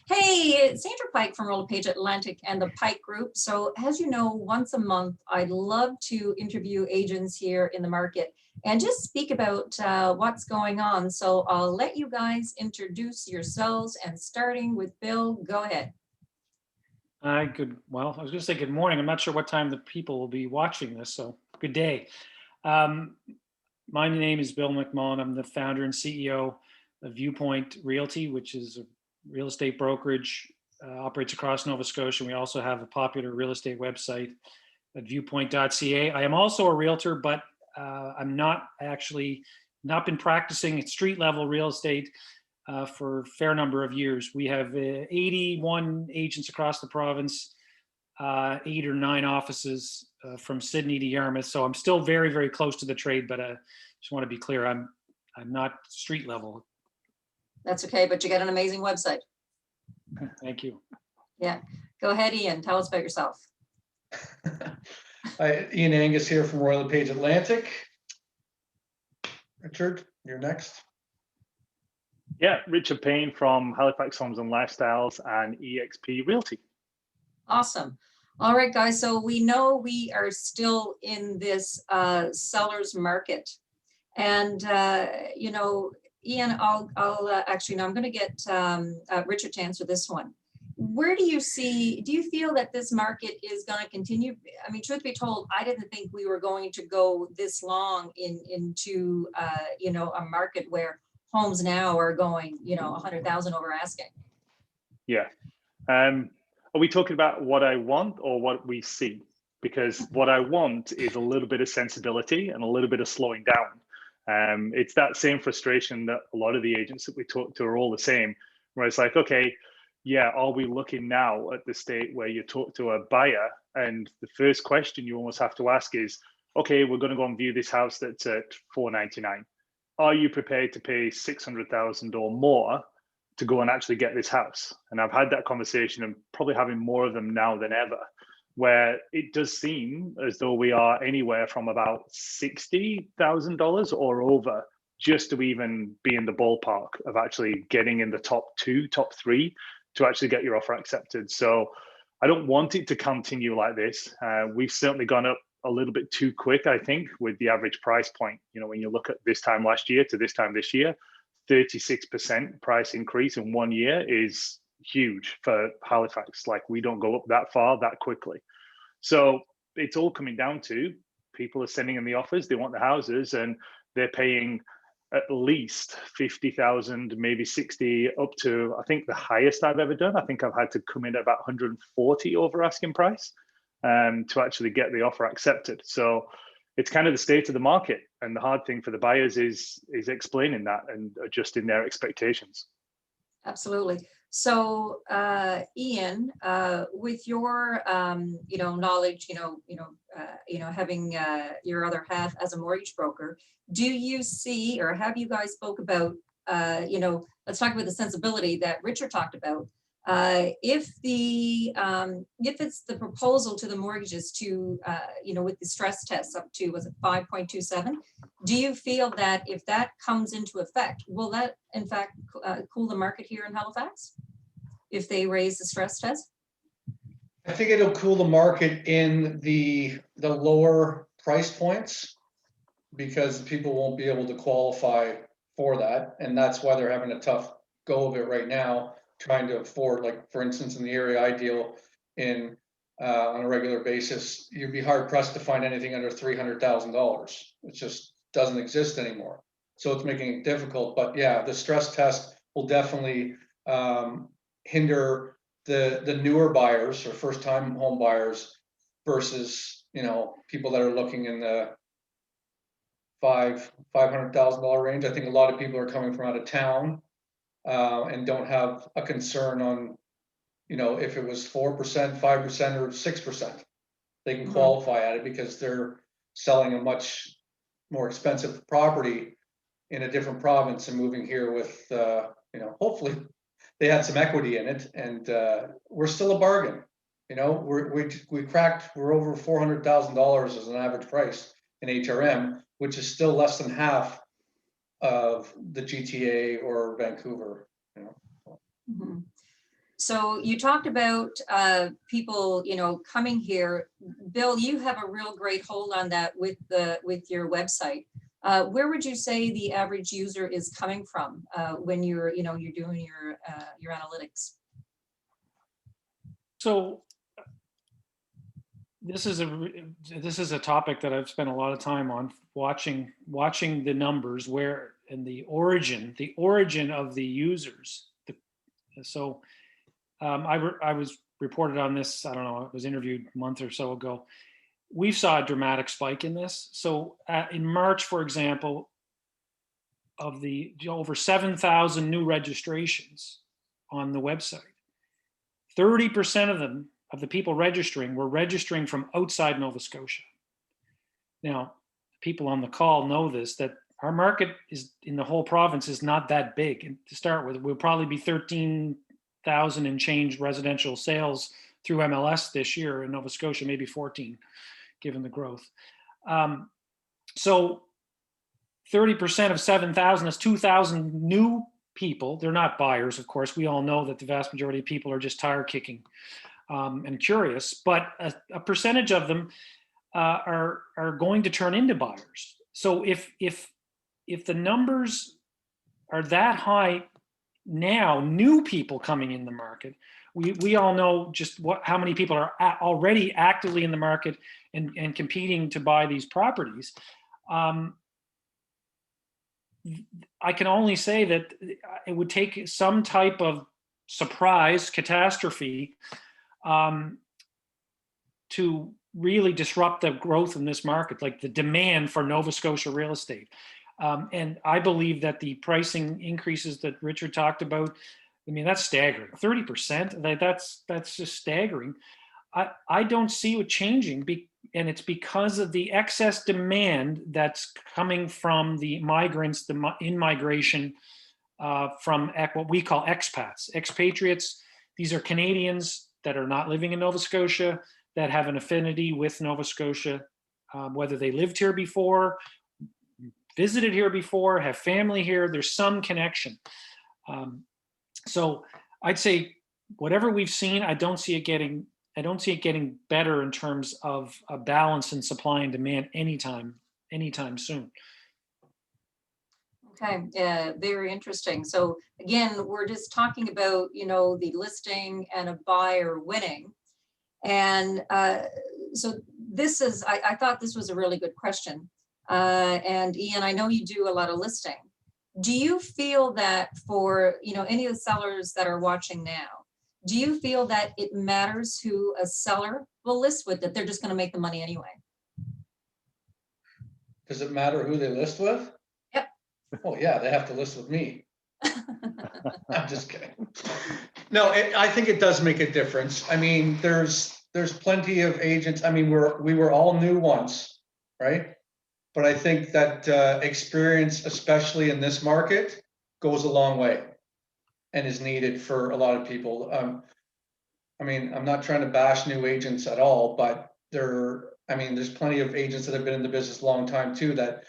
Hey, it's Sandra Pike from LePage Atlantic and the Pike Group. So as you know, once a month, I'd love to interview agents here in the market and just speak about what's going on. So I'll let you guys introduce yourselves, and starting with Bill, go ahead. Well, I was going to say good morning. I'm not sure what time the people will be watching this, so good day. My name is Bill McMullin. I'm the founder and CEO of Viewpoint Realty, which is a real estate brokerage, operates across Nova Scotia. We also have a popular real estate website at viewpoint.ca. I am also a realtor, but I'm not actually not been practicing at street level real estate for a fair number of years. We have 81 agents across the province, 8 or 9 offices from Sydney to Yarmouth. So I'm still very, very close to the trade, but I just want to be clear, I'm not street level. That's okay, but you got an amazing website. Thank you. Yeah, go ahead, Ian. Tell us about yourself. Hi, Ian Angus here from LePage Atlantic. Richard, you're next. Yeah, Richard Payne from Halifax Homes and Lifestyles and EXP Realty. Awesome. All right, guys. So we know we are still in this seller's market, and you know, Ian, I'll actually, no, I'm going to get Richard to answer this one. Where do you feel that this market is going to continue? I mean, truth be told, I didn't think we were going to go this long into you know, a market where homes now are going, you know, 100,000 over asking. Yeah. Are we talking about what I want or what we see? Because what I want is a little bit of sensibility and a little bit of slowing down. It's that same frustration that a lot of the agents that we talk to are all the same, where it's like, okay, yeah, are we looking now at the state where you talk to a buyer and the first question you almost have to ask is, okay, we're going to go and view this house that's at $499. Are you prepared to pay $600,000 or more to go and actually get this house? And I've had that conversation and probably having more of them now than ever, where it does seem as though we are anywhere from about $60,000 or over just to even be in the ballpark of actually getting in the top 2, top 3 to actually get your offer accepted. So I don't want it to continue like this. We've certainly gone up a little bit too quick, I think, with the average price point. You know, when you look at this time last year to this time this year, 36% price increase in 1 year is huge for Halifax. Like, we don't go up that far that quickly. So it's all coming down to people are sending in the offers, they want the houses, and they're paying at least 50,000, maybe 60, up to, I think the highest I've ever done, I think I've had to come in at about 140 over asking price to actually get the offer accepted. So it's kind of the state of the market, and the hard thing for the buyers is explaining that and adjusting their expectations. Absolutely. So Ian, with your you know, knowledge, having your other half as a mortgage broker, do you see, or have you guys spoke about, you know, let's talk about the sensibility that Richard talked about. If it's the proposal to the mortgages to, you know, with the stress tests up to, was it 5.27? Do you feel that if that comes into effect, will that in fact cool the market here in Halifax if they raise the stress test? I think it'll cool the market in the lower price points, because people won't be able to qualify for that, and that's why they're having a tough go of it right now, trying to afford, like, for instance, in the area I deal in on a regular basis, you'd be hard pressed to find anything under $300,000. It just doesn't exist anymore. So it's making it difficult. But yeah, the stress test will definitely hinder the newer buyers or first time home buyers versus, you know, people that are looking in the $500,000 range. I think a lot of people are coming from out of town and don't have a concern on, you know, if it was 4%, 5%, or 6%, they can qualify at it because they're selling a much more expensive property in a different province and moving here with, you know, hopefully they had some equity in it, and we're still a bargain. You know, we're over $400,000 as an average price in HRM, which is still less than half of the GTA or Vancouver. You know. So you talked about people, coming here. Bill, you have a real great hold on that with your website. Where would you say the average user is coming from when you're doing your analytics? So this is a topic that I've spent a lot of time on, watching the numbers and the origin of the users. I was reported on this, I don't know, I was interviewed a month or so ago. We saw a dramatic spike in this. So in March, for example, of the over 7,000 new registrations on the website, 30% of the people registering were registering from outside Nova Scotia. Now, people on the call know this, that our market is in the whole province is not that big. And to start with, we'll probably be 13,000 and change residential sales through MLS this year in Nova Scotia, maybe 14, given the growth. So 30% of 7,000 is 2,000 new people. They're not buyers, of course. We all know that the vast majority of people are just tire kicking and curious, but a percentage of them are going to turn into buyers. So if the numbers are that high now, new people coming in the market, we all know just how many people are already actively in the market and competing to buy these properties. I can only say that it would take some type of surprise, catastrophe, to really disrupt the growth in this market, like the demand for Nova Scotia real estate. And I believe that the pricing increases that Richard talked about, I mean, that's staggering. 30%, that's just staggering. I don't see it changing, and it's because of the excess demand that's coming from the migrants, the in-migration from what we call expats, expatriates. These are Canadians that are not living in Nova Scotia, that have an affinity with Nova Scotia, whether they lived here before, visited here before, have family here, there's some connection. So I'd say whatever we've seen, I don't see it getting better in terms of a balance in supply and demand anytime soon. Okay, very interesting. So again, we're just talking about, the listing and a buyer winning. And so this is, I thought this was a really good question. And Ian, I know you do a lot of listing. Do you feel that for, any of the sellers that are watching now, do you feel that it matters who a seller will list with, that they're just going to make the money anyway? Does it matter who they list with? Yep. Oh yeah, they have to list with me. I'm just kidding. No, I think it does make a difference. I mean, there's plenty of agents. I mean, we were all new once, right? But I think that experience, especially in this market, goes a long way and is needed for a lot of people. I mean, I'm not trying to bash new agents at all, but there's plenty of agents that have been in the business a long time too that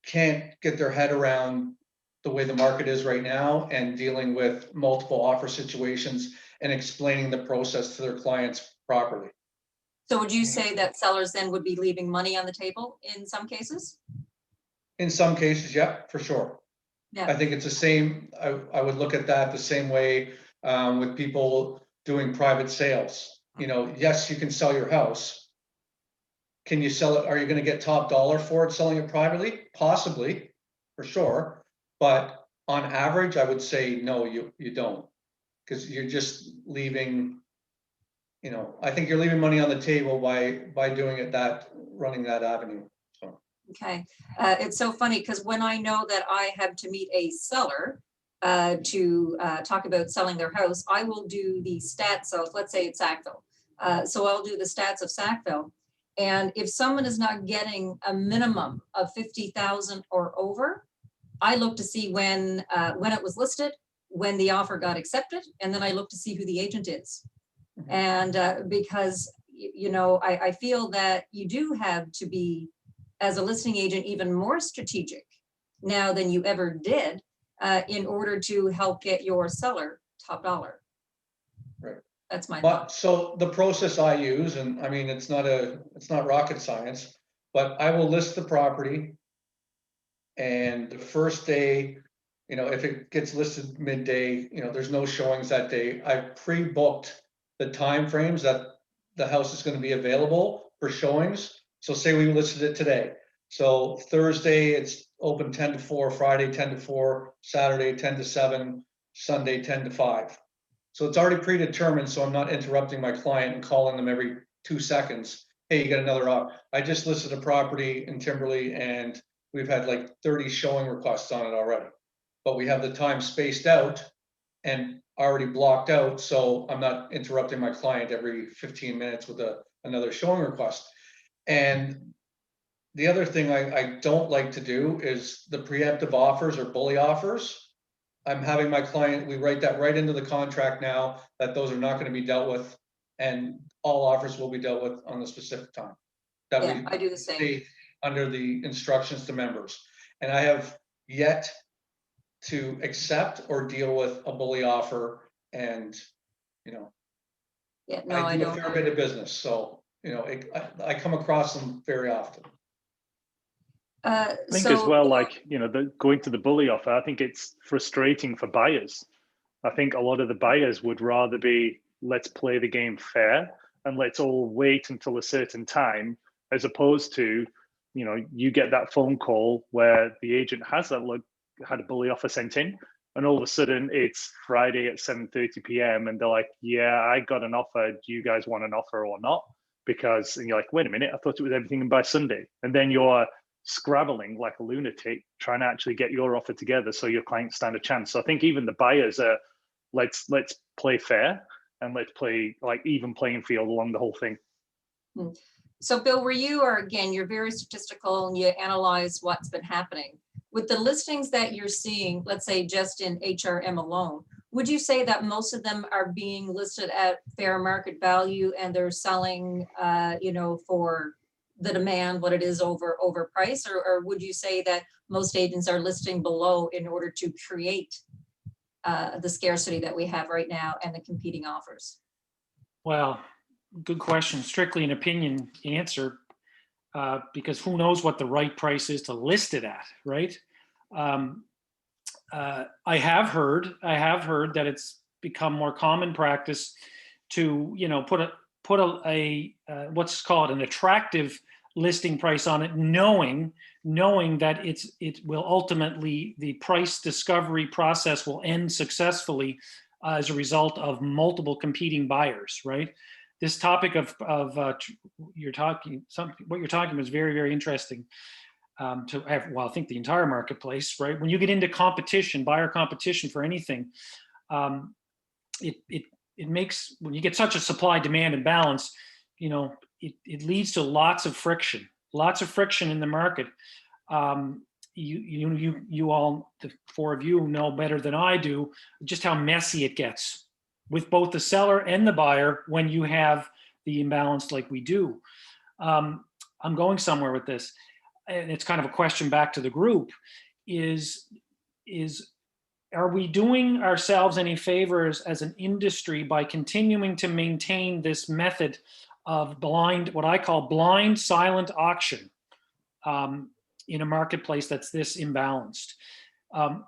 can't get their head around the way the market is right now and dealing with multiple offer situations and explaining the process to their clients properly. So would you say that sellers then would be leaving money on the table in some cases? In some cases, yeah, for sure. Yeah. I think it's the same. I would look at that the same way with people doing private sales. Yes, you can sell your house. Can you sell it? Are you going to get top dollar for it selling it privately? Possibly, for sure. But on average, I would say no, you don't, because you're just leaving. I think you're leaving money on the table by doing it running that avenue. So. Okay, it's so funny because when I know that I have to meet a seller to talk about selling their house, I will do the stats of, let's say it's Sackville. So I'll do the stats of Sackville. And if someone is not getting a minimum of 50,000 or over, I look to see when it was listed, when the offer got accepted, and then I look to see who the agent is. And because, I feel that you do have to be, as a listing agent, even more strategic now than you ever did in order to help get your seller top dollar. That's my But thought. so the process I use, and I mean, it's not rocket science, but I will list the property. And the first day, if it gets listed midday, there's no showings that day. I pre-booked the timeframes that the house is going to be available for showings. So say we listed it today. So Thursday, it's open 10 to 4, Friday 10 to 4, Saturday 10 to 7, Sunday 10 to 5. So it's already predetermined, so I'm not interrupting my client and calling them every 2 seconds. Hey, you got another offer. I just listed a property in Timberley and we've had like 30 showing requests on it already. But we have the time spaced out and already blocked out, so I'm not interrupting my client every 15 minutes with another showing request. And the other thing I don't like to do is the preemptive offers or bully offers. I'm having my client, we write that right into the contract now, that those are not going to be dealt with, and all offers will be dealt with on the specific time. That Yeah, we I do the same. state under the instructions to members. And I have yet to accept or deal with a bully offer, and Yeah, no, I I do a don't. fair bit of business, so I come across them very often. I think as So, well, like, going to the bully offer, I think it's frustrating for buyers. I think a lot of the buyers would rather be, let's play the game fair and let's all wait until a certain time, as opposed to, you get that phone call where the agent had a bully offer sent in, and all of a sudden it's Friday at 7:30 p.m. and they're like, yeah, I got an offer. Do you guys want an offer or not? And you're like, wait a minute, I thought it was everything by Sunday. And then you're scrabbling like a lunatic trying to actually get your offer together so your clients stand a chance. So I think even the buyers are, let's play fair and let's play like even playing field along the whole thing. So Bill, or again, you're very statistical and you analyze what's been happening. With the listings that you're seeing, let's say just in HRM alone, would you say that most of them are being listed at fair market value and they're selling, for the demand, what it is over price? Or would you say that most agents are listing below in order to create the scarcity that we have right now and the competing offers? Well, good question. Strictly an opinion answer, because who knows what the right price is to list it at, right? I have heard that it's become more common practice to put a what's called an attractive listing price on it, knowing that it will ultimately, the price discovery process will end successfully as a result of multiple competing buyers, right? This topic of what you're talking about is very, very interesting to have. Well, I think the entire marketplace, right? When you get into competition, buyer competition for anything, it makes, when you get such a supply demand imbalance, it leads to lots of friction in the market. You all, the four of you, know better than I do just how messy it gets with both the seller and the buyer when you have the imbalance like we do. I'm going somewhere with this, and it's kind of a question back to the group, is are we doing ourselves any favors as an industry by continuing to maintain this method of what I call blind silent auction in a marketplace that's this imbalanced?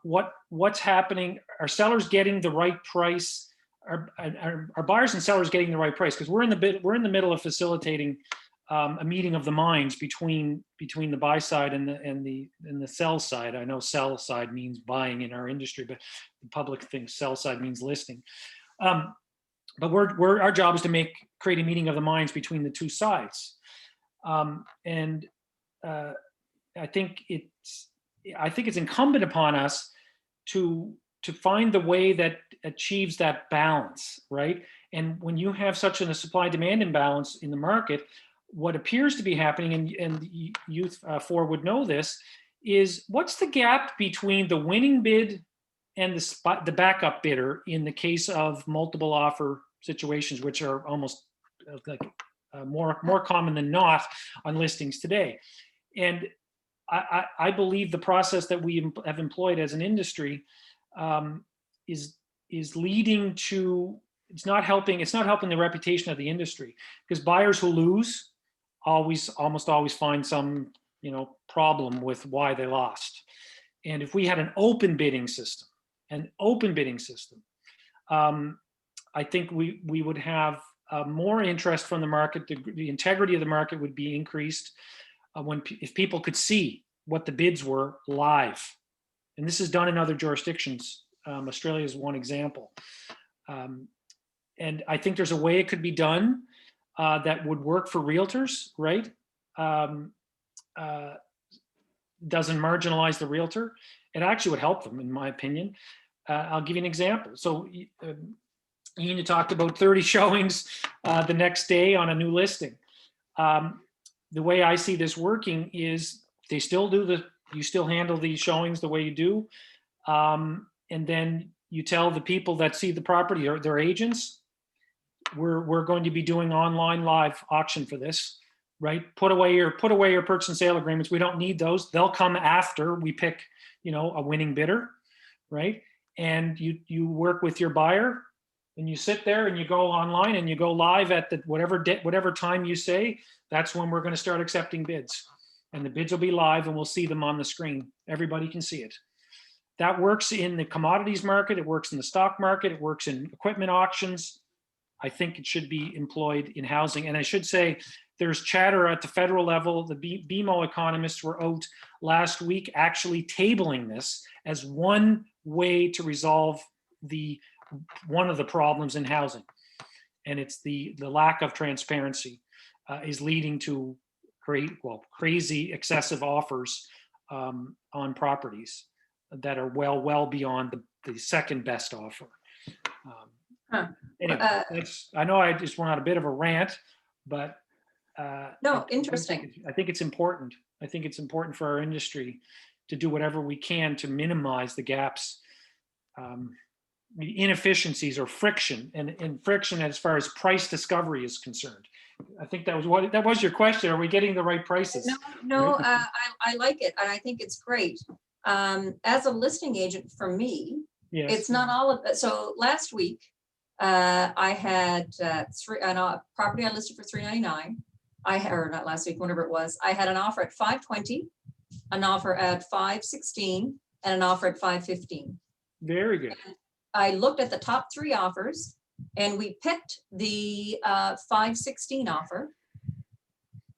What's happening? Are sellers getting the right price? Are buyers and sellers getting the right price? Because we're in the middle of facilitating a meeting of the minds between the buy side and the sell side. I know sell side means buying in our industry, but the public thinks sell side means listing. But our job is to create a meeting of the minds between the two sides, and I think it's incumbent upon us to find the way that achieves that balance, right? And when you have such a supply-demand imbalance in the market, what appears to be happening, and you four would know this, is what's the gap between the winning bid and the backup bidder in the case of multiple offer situations, which are almost more common than not on listings today. And I believe the process that we have employed as an industry is leading to it's not helping the reputation of the industry, because buyers who lose almost always find some, problem with why they lost. And if we had an open bidding system, I think we would have more interest from the market. The integrity of the market would be increased if people could see what the bids were live. And this is done in other jurisdictions. Australia is one example. And I think there's a way it could be done that would work for realtors, right? Doesn't marginalize the realtor. It actually would help them, in my opinion. I'll give you an example. So Ian, you talked about 30 showings the next day on a new listing. The way I see this working is you still handle these showings the way you do. And then you tell the people that see the property, or their agents, we're going to be doing online live auction for this, right? Put away your purchase and sale agreements. We don't need those. They'll come after we pick, a winning bidder, right? And you work with your buyer, and you sit there and you go online and you go live at the whatever time you say. That's when we're going to start accepting bids, and the bids will be live, and we'll see them on the screen. Everybody can see it. That works in the commodities market. It works in the stock market. It works in equipment auctions. I think it should be employed in housing. And I should say, there's chatter at the federal level. The BMO economists were out last week actually tabling this as one way to resolve one of the problems in housing. And it's the lack of transparency is leading to crazy excessive offers on properties that are well beyond the second best offer. Anyway, I know I just went on a bit of a rant, but No, interesting. I think it's important. I think it's important for our industry to do whatever we can to minimize the gaps, inefficiencies, or friction, and friction as far as price discovery is concerned. I think that was your question. Are we getting the right prices? No, I like it, and I think it's great. As a listing agent, for me, Yes. it's not all of it. So last week, I had a property I listed for $399. Or not last week, whenever it was, I had an offer at $520, an offer at $516, and an offer at $515. Very good. And I looked at the top 3 offers, and we picked the $516 offer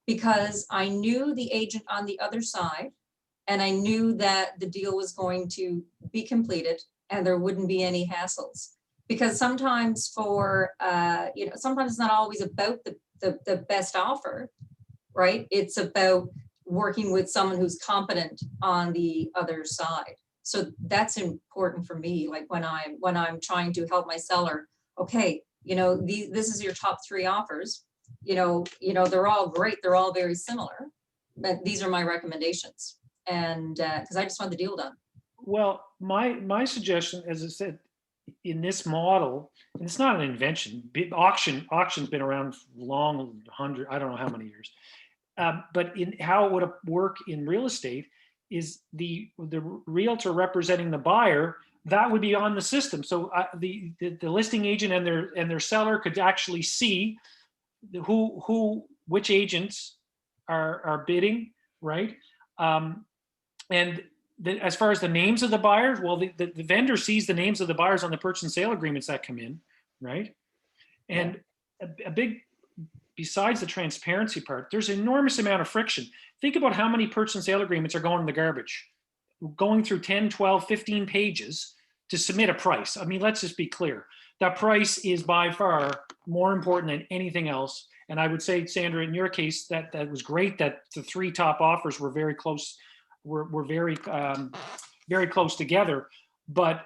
because I knew the agent on the other side, and I knew that the deal was going to be completed and there wouldn't be any hassles. Because sometimes sometimes it's not always about the best offer, right? It's about working with someone who's competent on the other side. So that's important for me. Like when I'm trying to help my seller, okay, this is your top 3 offers. They're all great. They're all very similar, but these are my recommendations. And because I just want the deal done. Well, my suggestion, as I said, in this model, and it's not an invention. Auction's been around long, I don't know how many years. But in how it would work in real estate is the realtor representing the buyer, that would be on the system. So the listing agent and their seller could actually see which agents are bidding, right? And as far as the names of the buyers, well, the vendor sees the names of the buyers on the purchase and sale agreements that come in, right? And a big, besides the transparency part, there's an enormous amount of friction. Think about how many purchase and sale agreements are going in the garbage, going through 10, 12, 15 pages to submit a price. I mean, let's just be clear. That price is by far more important than anything else. And I would say, Sandra, in your case, that was great that the 3 top offers were very close. We're very close together, but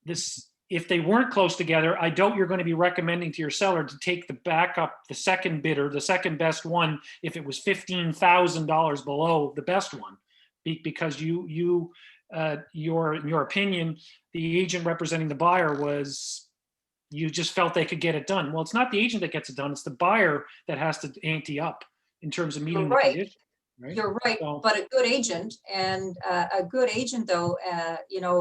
if they weren't close together, I doubt you're going to be recommending to your seller to take the second bidder, the second best one, if it was $15,000 below the best one, because your opinion, the agent representing the buyer you just felt they could get it done. Well, it's not the agent that gets it done; it's the buyer that has to ante up in terms of meeting the condition. Right? You're right, but a good agent, though,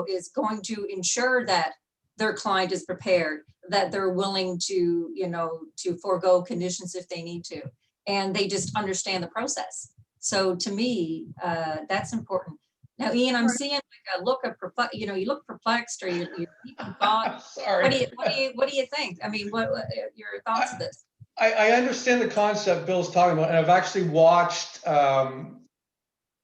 is going to ensure that their client is prepared, that they're willing to, to forego conditions if they need to. And they just understand the process. So to me, that's important. Now, Ian, I'm seeing like a look of you look perplexed, or you're deep in thought. Sorry. What do you think? I mean, what your thoughts of this? I understand the concept Bill's talking about, and I've actually watched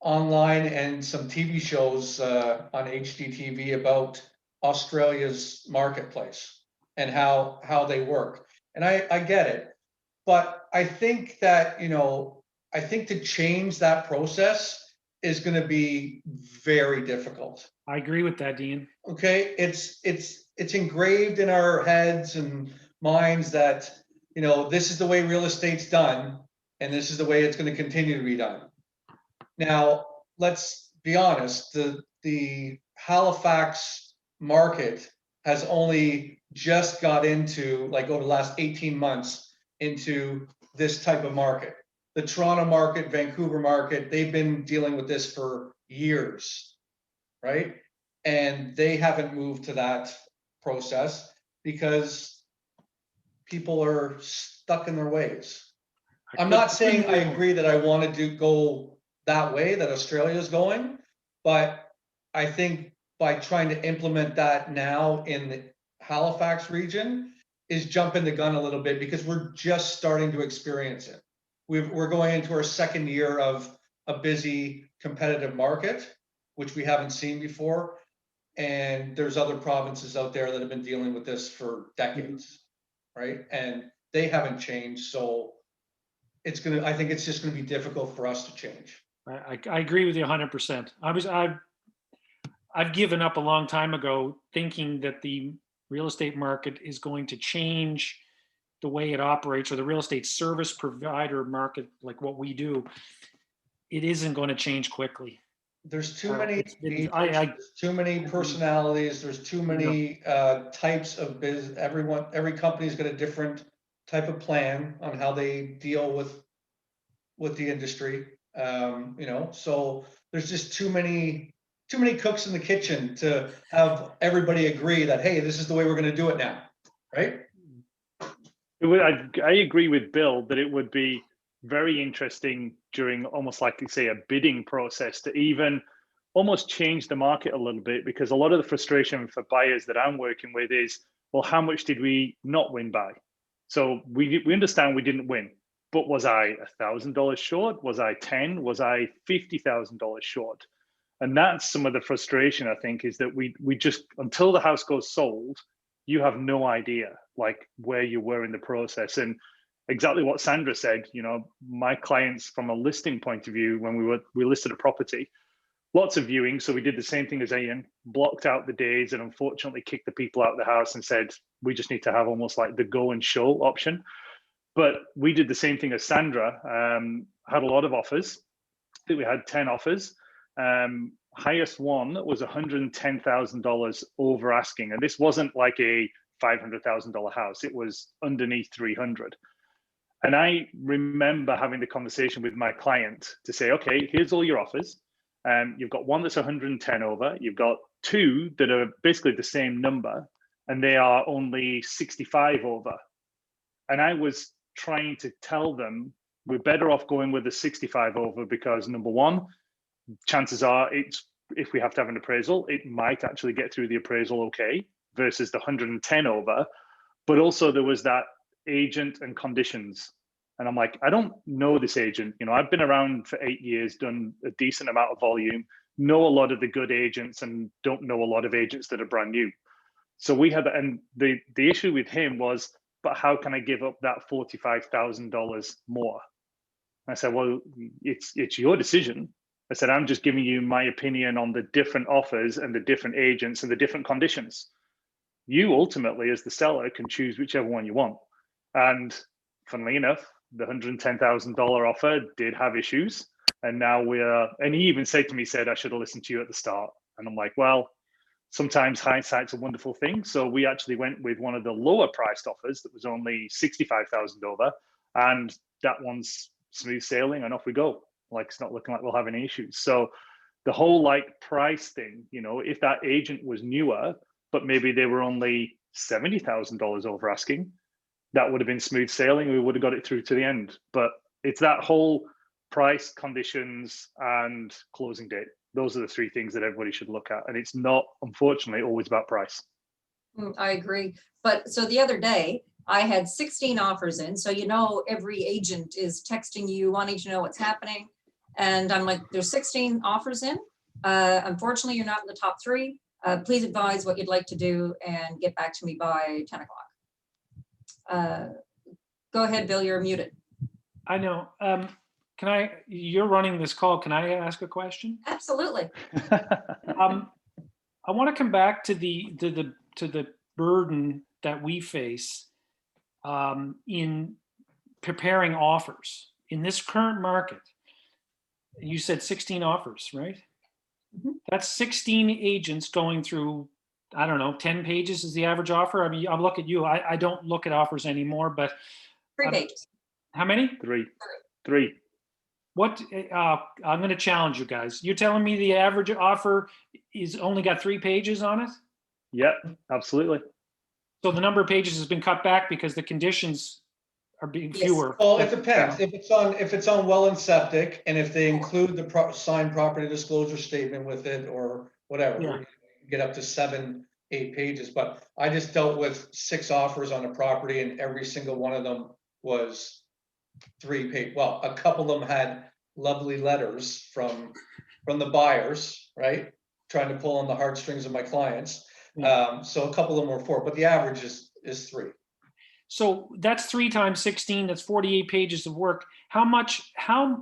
online and some TV shows on HDTV about Australia's marketplace and how they work. And I get it. But I think that, I think to change that process is going to be very difficult. I agree with that, Dean. Okay, it's engraved in our heads and minds that, this is the way real estate's done, and this is the way it's going to continue to be done. Now, let's be honest, the Halifax market has only just got into, like, over the last 18 months into this type of market. The Toronto market, Vancouver market, they've been dealing with this for years, right? And they haven't moved to that process because people are stuck in their ways. I'm not saying I agree that I want to go that way, that Australia is going, but I think by trying to implement that now in the Halifax region is jumping the gun a little bit, because we're just starting to experience it. We're going into our second year of a busy competitive market, which we haven't seen before. And there's other provinces out there that have been dealing with this for decades, right? And they haven't changed. So I think it's just going to be difficult for us to change. I agree with you 100%. I've given up a long time ago thinking that the real estate market is going to change the way it operates, or the real estate service provider market, like what we do. It isn't going to change quickly. There's too many there's too many personalities. There's too many types of business. Every company's got a different type of plan on how they deal with the industry. So there's just too many cooks in the kitchen to have everybody agree that, hey, this is the way we're going to do it now, right? I agree with Bill that it would be very interesting during almost like you say a bidding process to even almost change the market a little bit, because a lot of the frustration for buyers that I'm working with is, well, how much did we not win by? So we understand we didn't win, but was I $1,000 short? Was I 10? Was I $50,000 short? And that's some of the frustration, I think, is that we just, until the house goes sold, you have no idea like where you were in the process. And exactly what Sandra said, my clients from a listing point of view, when we listed a property, lots of viewings. So we did the same thing as Ian, blocked out the days, and unfortunately kicked the people out of the house and said, we just need to have almost like the go and show option. But we did the same thing as Sandra, had a lot of offers. I think we had 10 offers. Highest one was $110,000 over asking. And this wasn't like a $500,000 house. It was underneath 300. And I remember having the conversation with my client to say, okay, here's all your offers. You've got one that's 110 over. You've got two that are basically the same number, and they are only 65 over. And I was trying to tell them we're better off going with the 65 over, because number one, chances are if we have to have an appraisal, it might actually get through the appraisal okay, versus the 110 over. But also there was that agent and conditions. And I'm like, I don't know this agent. I've been around for 8 years, done a decent amount of volume, know a lot of the good agents, and don't know a lot of agents that are brand new. So we had, and the issue with him was, but how can I give up that $45,000 more? I said, well, it's your decision. I said, I'm just giving you my opinion on the different offers and the different agents and the different conditions. You ultimately, as the seller, can choose whichever one you want. And funnily enough, the $110,000 offer did have issues. And now and he even said to me, I should have listened to you at the start. And I'm like, well, sometimes hindsight's a wonderful thing. So we actually went with one of the lower priced offers that was only 65,000 over. And that one's smooth sailing, and off we go. Like, it's not looking like we'll have any issues. So the whole like price thing, if that agent was newer, but maybe they were only $70,000 over asking, that would have been smooth sailing. We would have got it through to the end. But it's that whole price, conditions, and closing date. Those are the three things that everybody should look at. And it's not, unfortunately, always about price. I agree. But so the other day, I had 16 offers in. So, you know, every agent is texting you, wanting to know what's happening. And I'm like, there's 16 offers in. Unfortunately, you're not in the top three. Please advise what you'd like to do and get back to me by 10 o'clock. Go ahead, Bill, you're muted. I know. You're running this call. Can I ask a question? Absolutely. I want to come back to the burden that we face in preparing offers in this current market. You said 16 offers, right? Mhm. That's 16 agents going through, I don't know, 10 pages is the average offer. I mean, I'll look at you. I don't look at offers anymore, but 3 pages. how many? Three. What? I'm going to challenge you guys. You're telling me the average offer is only got 3 pages on it? Yep, absolutely. So the number of pages has been cut back because the conditions are being Yes. fewer. Well, it depends. If it's on well and septic, and if they include the signed property disclosure statement with it or whatever, Yeah. you get up to 7, 8 pages. But I just dealt with 6 offers on a property, and every single one of them was 3 pages. Well, a couple of them had lovely letters from the buyers, right? Trying to pull on the heartstrings of my clients. So a couple of them were 4, but the average is 3. So that's 3 times 16. That's 48 pages of work. How much of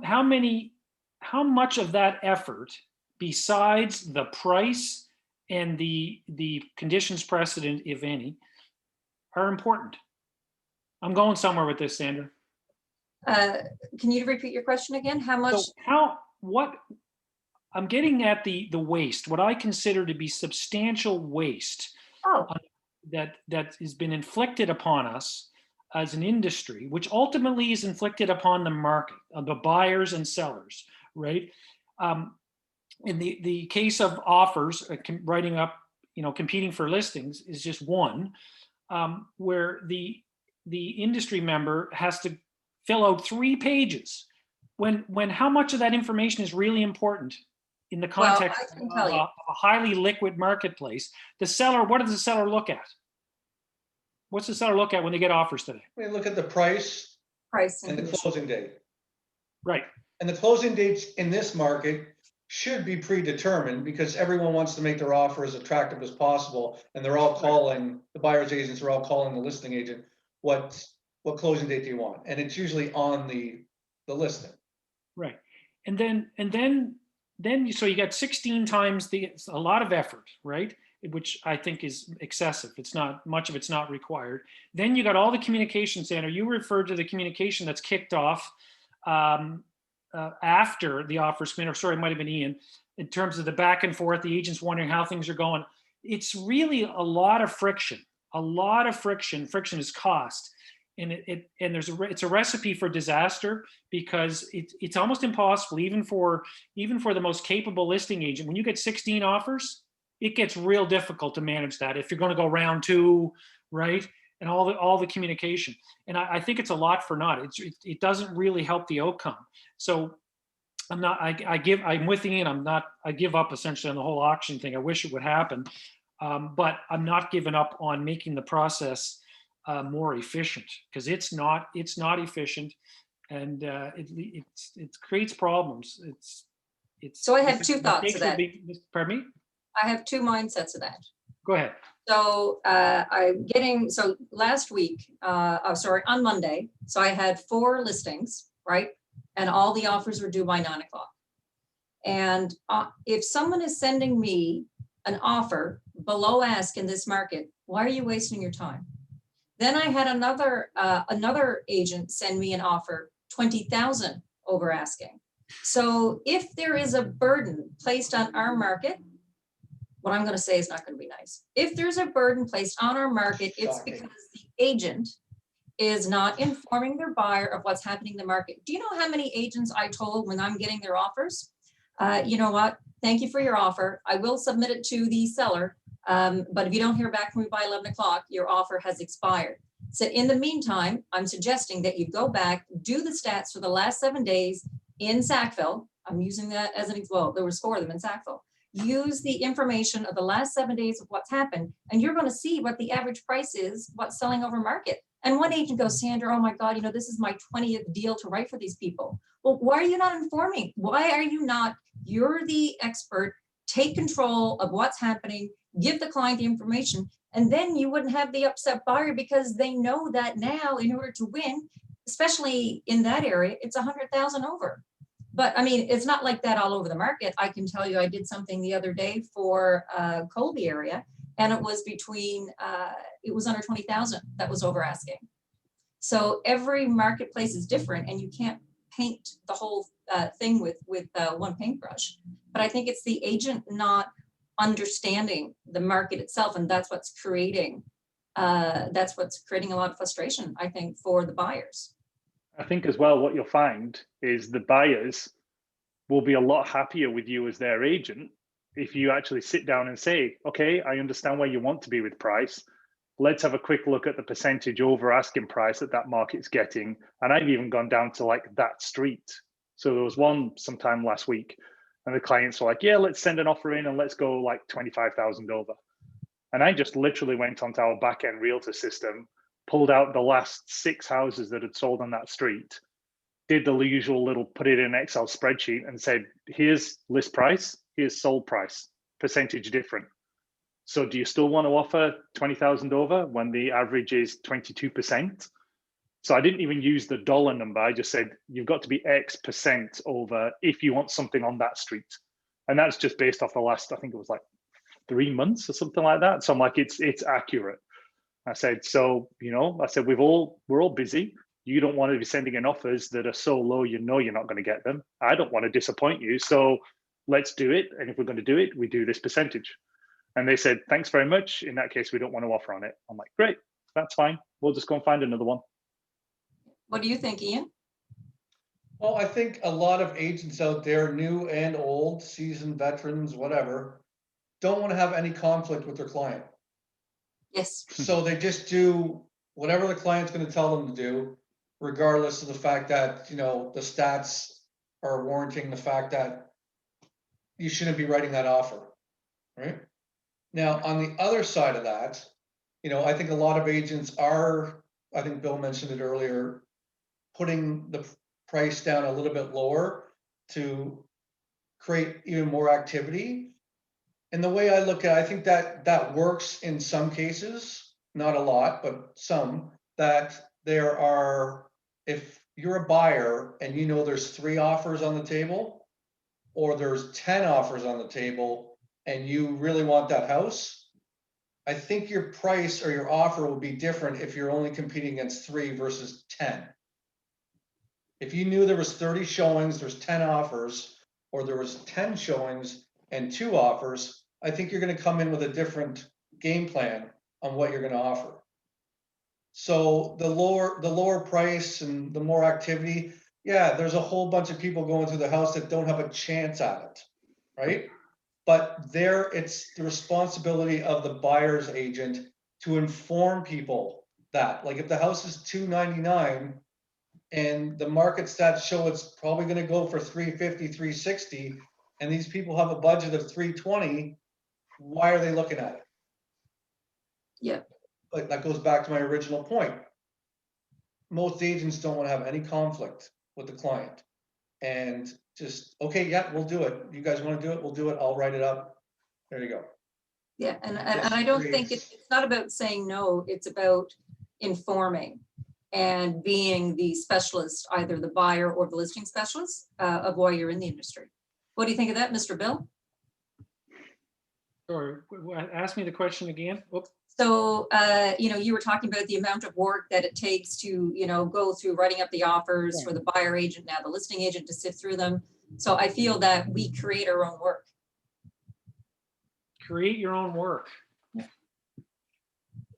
that effort, besides the price and the conditions precedent, if any, are important? I'm going somewhere with this, Sandra. Can you repeat your question again? How much? So what I'm getting at the waste, what I consider to be substantial waste Oh, that has been inflicted upon us as an industry, which ultimately is inflicted upon the market, the buyers and sellers, right? In the case of offers, writing up, competing for listings is just one, where the industry member has to fill out 3 pages. When how much of that information is really important in the context I can tell you. of a highly liquid marketplace? The seller, what does the seller look at? What's the seller look at when they get offers today? We look at the price Price and the condition. closing date. Right. And the closing dates in this market should be predetermined because everyone wants to make their offer as attractive as possible. And they're all calling, the buyer's agents are all calling the listing agent, what closing date do you want? And it's usually on the listing. Right. And then so you got 16 times it's a lot of effort, right? Which I think is excessive. It's not much of it's not required. Then you got all the communication, Sandra. You referred to the communication that's kicked off after the offer submitted, or sorry, it might have been Ian, in terms of the back and forth, the agents wondering how things are going. It's really a lot of friction. Friction is cost. And it's a recipe for disaster because it's almost impossible, even for the most capable listing agent. When you get 16 offers, it gets real difficult to manage that if you're going to go round 2, right? And all the communication. And I think it's a lot for naught. It doesn't really help the outcome. So I'm with Ian. I give up essentially on the whole auction thing. I wish it would happen, but I'm not giving up on making the process more efficient, because it's not efficient, and it creates problems. So I have 2 thoughts to that. Pardon me? I have 2 mindsets of that. Go ahead. So last week, on Monday, so I had 4 listings, right? And all the offers were due by 9 o'clock. And if someone is sending me an offer below ask in this market, why are you wasting your time? Then I had another agent send me an offer 20,000 over asking. So if there is a burden placed on our market, what I'm going to say is not going to be nice. If there's a burden placed on our market, it's because the agent is not informing their buyer of what's happening in the market. Do you know how many agents I told when I'm getting their offers? You know what? Thank you for your offer. I will submit it to the seller. But if you don't hear back from me by 11 o'clock, your offer has expired. So in the meantime, I'm suggesting that you go back, do the stats for the last 7 days in Sackville. I'm using that as an example. There was 4 of them in Sackville. Use the information of the last 7 days of what's happened, and you're going to see what the average price is, what's selling over market. And one agent goes, Sandra, oh my God, this is my 20th deal to write for these people. Well, why are you not informing? Why are you not? You're the expert. Take control of what's happening, give the client the information, and then you wouldn't have the upset buyer, because they know that now in order to win, especially in that area, it's 100,000 over. But I mean, it's not like that all over the market. I can tell you, I did something the other day for Colby area, and it was between, it was under 20,000 that was over asking. So every marketplace is different, and you can't paint the whole thing with one paintbrush. But I think it's the agent not understanding the market itself, and that's what's creating a lot of frustration, I think, for the buyers. I think as well, what you'll find is the buyers will be a lot happier with you as their agent if you actually sit down and say, okay, I understand where you want to be with price. Let's have a quick look at the percentage over asking price that market's getting. And I've even gone down to like that street. So there was one sometime last week, and the clients were like, yeah, let's send an offer in and let's go like 25,000 over. And I just literally went onto our back end realtor system, pulled out the last 6 houses that had sold on that street, did the usual little, put it in an Excel spreadsheet and said, here's list price, here's sold price, percentage different. So do you still want to offer 20,000 over when the average is 22%? So I didn't even use the dollar number. I just said, you've got to be X percent over if you want something on that street. And that's just based off the last, I think it was like 3 months or something like that. So I'm like, it's accurate. I said, so, I said, we're all busy. You don't want to be sending in offers that are so low, you're not going to get them. I don't want to disappoint you. So let's do it. And if we're going to do it, we do this percentage. And they said, thanks very much. In that case, we don't want to offer on it. I'm like, great, that's fine. We'll just go and find another one. What do you think, Ian? Well, I think a lot of agents out there, new and old, seasoned veterans, whatever, don't want to have any conflict with their client. Yes. So they just do whatever the client's going to tell them to do, regardless of the fact that, the stats are warranting the fact that you shouldn't be writing that offer, right? Now, on the other side of that, I think a lot of agents are, I think Bill mentioned it earlier, putting the price down a little bit lower to create even more activity. And the way I look at it, I think that works in some cases, not a lot, but some, that there are, if you're a buyer and there's 3 offers on the table, or there's 10 offers on the table, and you really want that house, I think your price or your offer will be different if you're only competing against 3 versus 10. If you knew there was 30 showings, there's 10 offers, or there was 10 showings and 2 offers, I think you're going to come in with a different game plan on what you're going to offer. So the lower price and the more activity, yeah, there's a whole bunch of people going through the house that don't have a chance at it, right? But it's the responsibility of the buyer's agent to inform people that, like, if the house is $299 and the market stats show it's probably going to go for $350, $360, and these people have a budget of $320, why are they looking at it? Yeah. Like, that goes back to my original point. Most agents don't want to have any conflict with the client, and just, okay, yeah, we'll do it. You guys want to do it? We'll do it. I'll write it up. There you go. Yeah, and I don't think it's not about saying no, it's about informing and being the specialist, either the buyer or the listing specialist, of why you're in the industry. What do you think of that, Mr. Bill? Sorry, ask me the question again. Oops. So, you were talking about the amount of work that it takes to, go through writing up the offers for the buyer agent, now the listing agent, to sift through them. So I feel that we create our own work. Create your own work.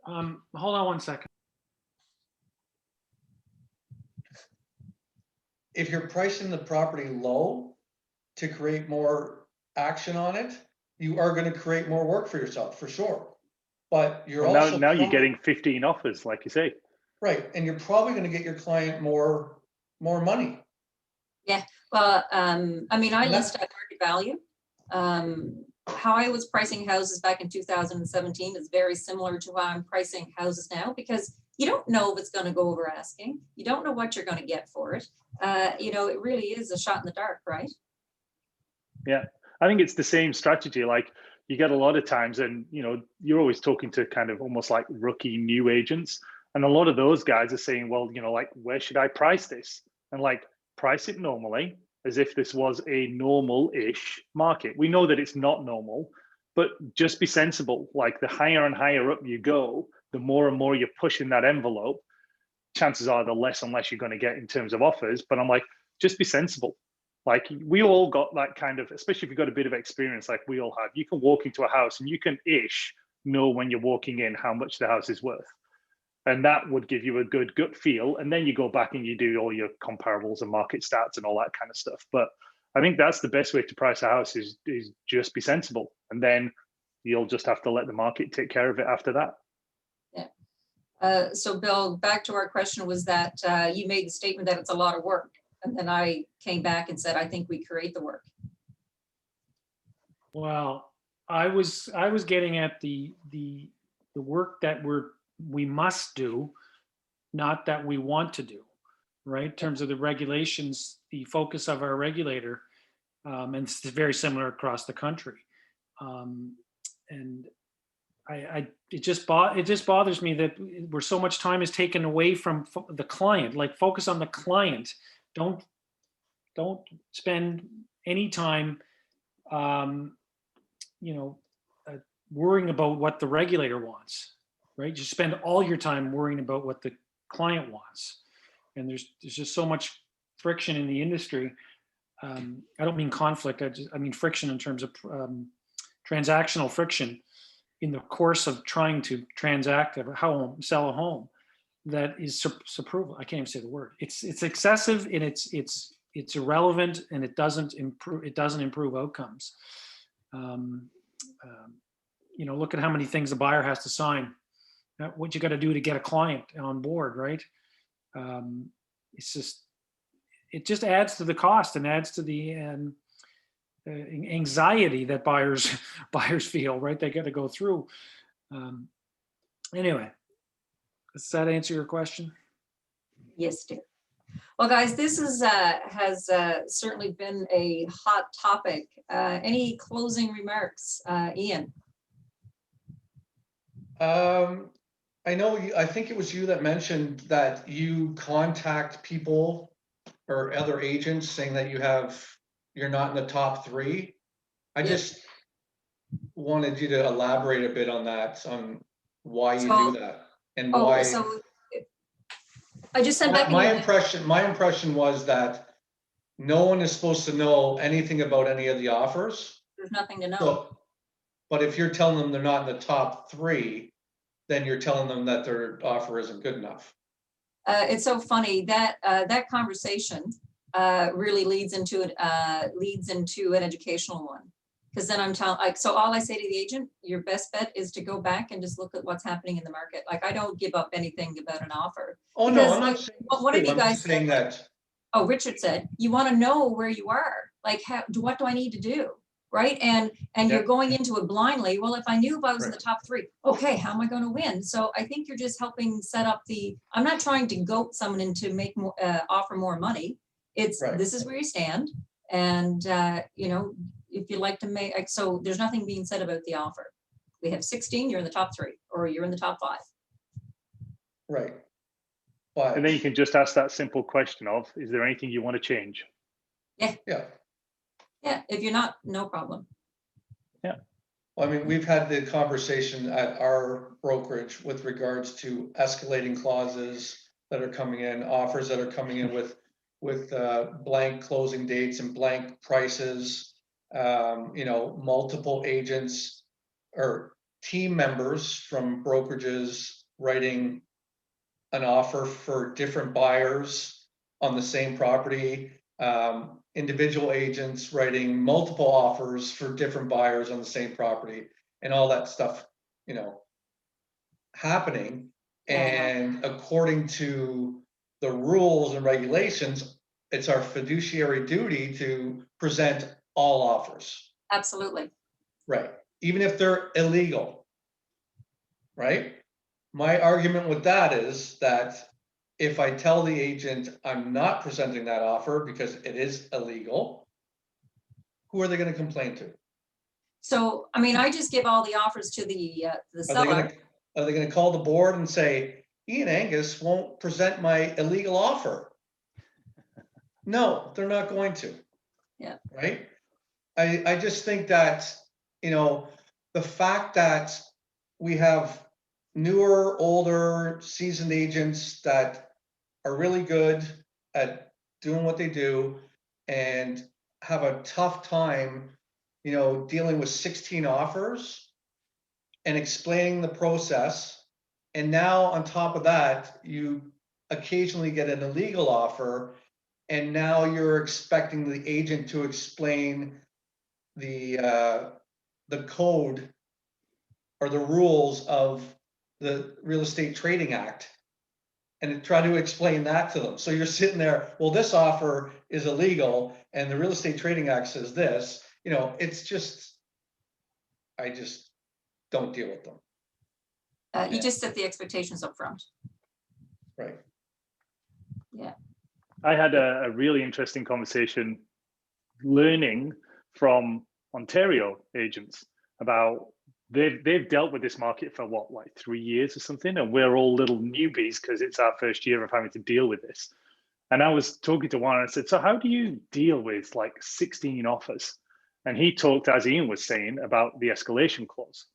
Hold on one second. If you're pricing the property low to create more action on it, you are going to create more work for yourself for sure. But you're Well, also now you're getting 15 offers, like you say. right, and you're probably going to get your client more money. Yeah, well, I mean, I And that's- list at market value. How I was pricing houses back in 2017 is very similar to how I'm pricing houses now, because you don't know if it's going to go over asking. You don't know what you're going to get for it. You know, it really is a shot in the dark, right? Yeah, I think it's the same strategy. Like you get a lot of times, and you know, you're always talking to kind of almost like rookie new agents, and a lot of those guys are saying, well, you know, like where should I price this? And like price it normally, as if this was a normal-ish market. We know that it's not normal, but just be sensible. Like the higher and higher up you go, the more and more you're pushing that envelope. Chances are the less and less you're going to get in terms of offers. But I'm like, just be sensible. Like we all got that kind of, especially if you've got a bit of experience like we all have, you can walk into a house and you can ish know when you're walking in how much the house is worth. And that would give you a good gut feel. And then you go back and you do all your comparables and market stats and all that kind of stuff. But I think that's the best way to price a house is just be sensible. And then you'll just have to let the market take care of it after that. Yeah. So Bill, back to our question was that you made the statement that it's a lot of work. And then I came back and said, I think we create the work. Well, I was getting at the work that we must do, not that we want to do, right? In terms of the regulations, the focus of our regulator, and it's very similar across the country. And it just bothers me that where so much time is taken away from the client. Like focus on the client. Don't spend any time, worrying about what the regulator wants, right? Just spend all your time worrying about what the client wants. And there's just so much friction in the industry. I don't mean conflict. I mean friction in terms of transactional friction in the course of trying to transact a home, sell a home. That is I can't even say the word. It's excessive and it's irrelevant, and it doesn't improve outcomes. Look at how many things a buyer has to sign. What you got to do to get a client on board, right? It just adds to the cost and adds to the anxiety that buyers feel, right? They got to go through. Anyway, does that answer your question? Yes, dear. Well, guys, this has certainly been a hot topic. Any closing remarks, Ian? I think it was you that mentioned that you contact people or other agents saying that you're not in the top 3. I just wanted you to elaborate a bit on that, on why you do that and why. So I just sent back my impression was that no one is supposed to know anything about any of the offers. There's nothing to know. But if you're telling them they're not in the top 3, then you're telling them that their offer isn't good enough. It's so funny that that conversation really leads into an educational one. Because then I'm telling, so all I say to the agent, your best bet is to go back and just look at what's happening in the market. Like I don't give up anything about an offer. Oh because, no, I'm not saying. One of you guys saying said, that. Oh, Richard said, you want to know where you are. Like, what do I need to do? Right. And you're going into it blindly. Well, if I knew if I was in the top 3, okay, how am I going to win? So I think you're just helping set up I'm not trying to goat someone into make more, offer more money. It's This is where you stand. And, if you'd like to make, so there's nothing being said about the offer. We have 16, you're in the top 3, or you're in the top 5. Right. But, and then you can just ask that simple question of, is there anything you want to change? Yeah. Yeah. Yeah. If you're not, no problem. Yeah. Well, I mean, we've had the conversation at our brokerage with regards to escalating clauses that are coming in, offers that are coming in with blank closing dates and blank prices. Multiple agents or team members from brokerages writing an offer for different buyers on the same property. individual agents writing multiple offers for different buyers on the same property and all that stuff, you know, happening. And according to the rules and regulations, it's our fiduciary duty to present all offers. Absolutely. Right. Even if they're illegal. Right. My argument with that is that if I tell the agent I'm not presenting that offer because it is illegal, who are they going to complain to? So, I mean, I just give all the offers to the seller. Are they going to call the board and say, Ian Angus won't present my illegal offer? No, they're not going to. Yeah. Right. I just think that, you know, the fact that we have newer, older, seasoned agents that are really good at doing what they do and have a tough time, you know, dealing with 16 offers and explaining the process. And now on top of that, you occasionally get an illegal offer, and now you're expecting the agent to explain the code or the rules of the Real Estate Trading Act and try to explain that to them. So you're sitting there, well, this offer is illegal and the Real Estate Trading Act says this, you know, it's just, I just don't deal with them. You just set the expectations up front. Right. Yeah. I had a really interesting conversation learning from Ontario agents about they've dealt with this market for what, like 3 years or something, and we're all little newbies because it's our first year of having to deal with this. And I was talking to one and I said, so how do you deal with like 16 offers? And he talked, as Ian was saying, about the escalation clause.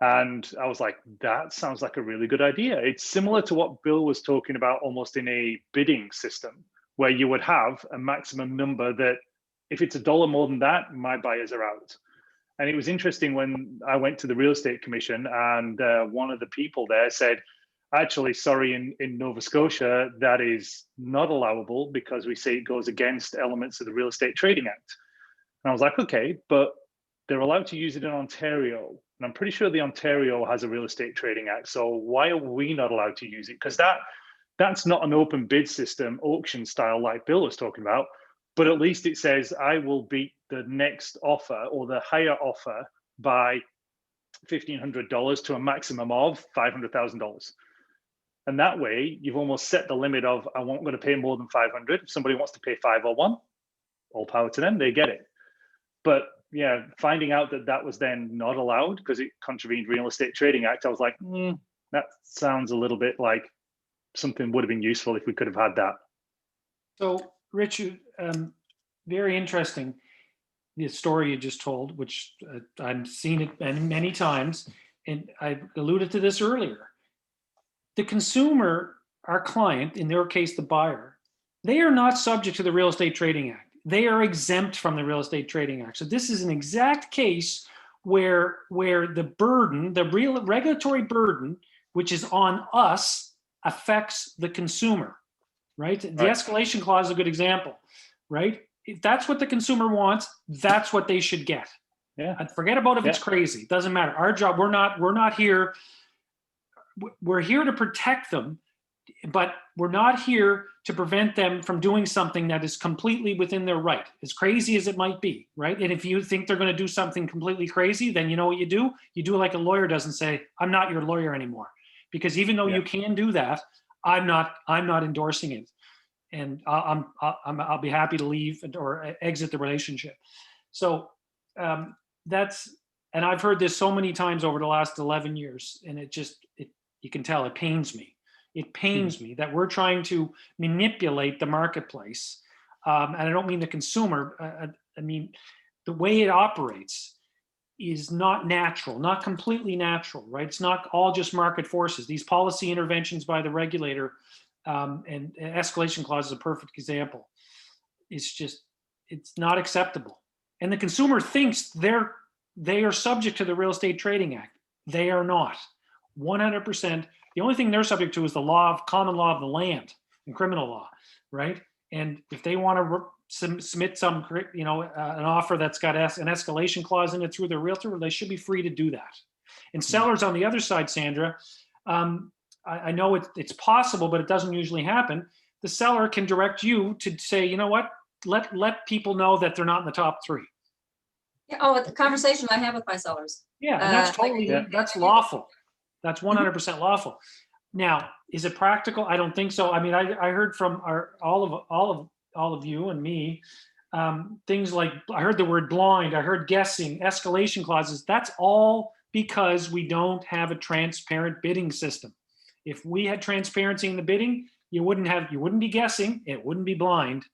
And I was like, that sounds like a really good idea. It's similar to what Bill was talking about, almost in a bidding system, where you would have a maximum number that if it's $1 more than that, my buyers are out. And it was interesting when I went to the Real Estate Commission and one of the people there said, actually, sorry, in Nova Scotia, that is not allowable because we say it goes against elements of the Real Estate Trading Act. And I was like, okay, but they're allowed to use it in Ontario. And I'm pretty sure the Ontario has a Real Estate Trading Act. So why are we not allowed to use it? Because that's not an open bid system, auction style like Bill was talking about. But at least it says I will beat the next offer or the higher offer by $1,500 to a maximum of $500,000. And that way, you've almost set the limit of I won't going to pay more than 500. If somebody wants to pay 501, all power to them, they get it. But yeah, finding out that that was then not allowed because it contravened Real Estate Trading Act, I was like, that sounds a little bit like something would have been useful if we could have had that. So, Richard, very interesting, the story you just told, which I've seen it many times, and I alluded to this earlier. The consumer, our client, in their case, the buyer, they are not subject to the Real Estate Trading Act. They are exempt from the Real Estate Trading Act. So this is an exact case where the burden, the real regulatory burden, which is on us, affects the consumer, right? The escalation clause is a good example, right? If that's what the consumer wants, that's what they should get. Yeah. And forget about if it's crazy. It doesn't matter. Our job, we're not here. We're here to protect them, but we're not here to prevent them from doing something that is completely within their right, as crazy as it might be, right? And if you think they're going to do something completely crazy, then you know what you do? You do like a lawyer does and say, I'm not your lawyer anymore. Because even though you can do that, I'm not endorsing it. And I'll be happy to leave or exit the relationship. So and I've heard this so many times over the last 11 years, and you can tell it pains me. It pains me that we're trying to manipulate the marketplace. And I don't mean the consumer. I mean, the way it operates is not natural, not completely natural, right? It's not all just market forces. These policy interventions by the regulator and escalation clause is a perfect example. It's not acceptable. And the consumer thinks they are subject to the Real Estate Trading Act. They are not. 100%. The only thing they're subject to is the common law of the land and criminal law, right? And if they want to submit some, an offer that's got an escalation clause in it through their realtor, they should be free to do that. And sellers on the other side, Sandra, I know it's possible, but it doesn't usually happen. The seller can direct you to say, you know what, let people know that they're not in the top 3. Yeah, oh, the conversation I have with my sellers. Yeah, and that's totally, that's lawful. That's 100% lawful. Now, is it practical? I don't think so. I mean, I heard from all of you and me, things like, I heard the word blind, I heard guessing, escalation clauses. That's all because we don't have a transparent bidding system. If we had transparency in the bidding, you wouldn't be guessing, it wouldn't be blind,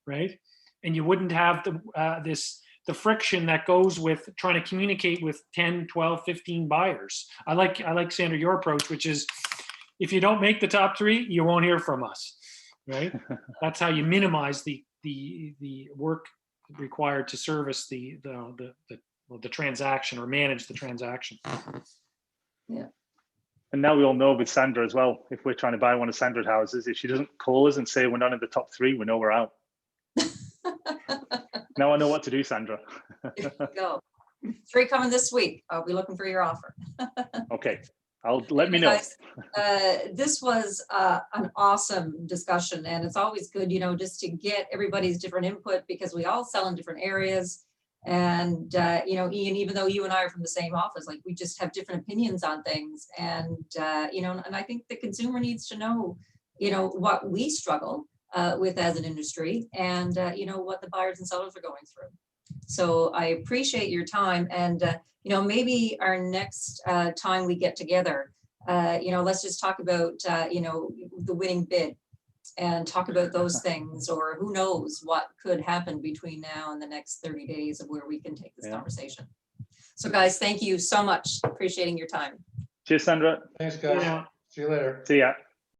right? And you wouldn't have the friction that goes with trying to communicate with 10, 12, 15 buyers. I like Sandra, your approach, which is, if you don't make the top 3, you won't hear from us, right? That's how you minimize the work required to service the transaction or manage the transaction. Yeah. And now we all know with Sandra as well, if we're trying to buy one of Sandra's houses, if she doesn't call us and say we're not in the top 3, we know we're out. Now I know what to do, Sandra. There you go. 3 coming this week. I'll be looking for your offer. Okay. Let me know. Guys, this was an awesome discussion, and it's always good, just to get everybody's different input, because we all sell in different areas. And, Ian, even though you and I are from the same office, like, we just have different opinions on things. And, and I think the consumer needs to know, what we struggle with as an industry, and, what the buyers and sellers are going through. So I appreciate your time. And, maybe our next time we get together, let's just talk about, the winning bid and talk about those things, or who knows what could happen between now and the next 30 days of where we can take this conversation. So guys, thank you so much. Appreciating your time. Cheers, Sandra. Thanks, guys. Yeah. See you later. See ya.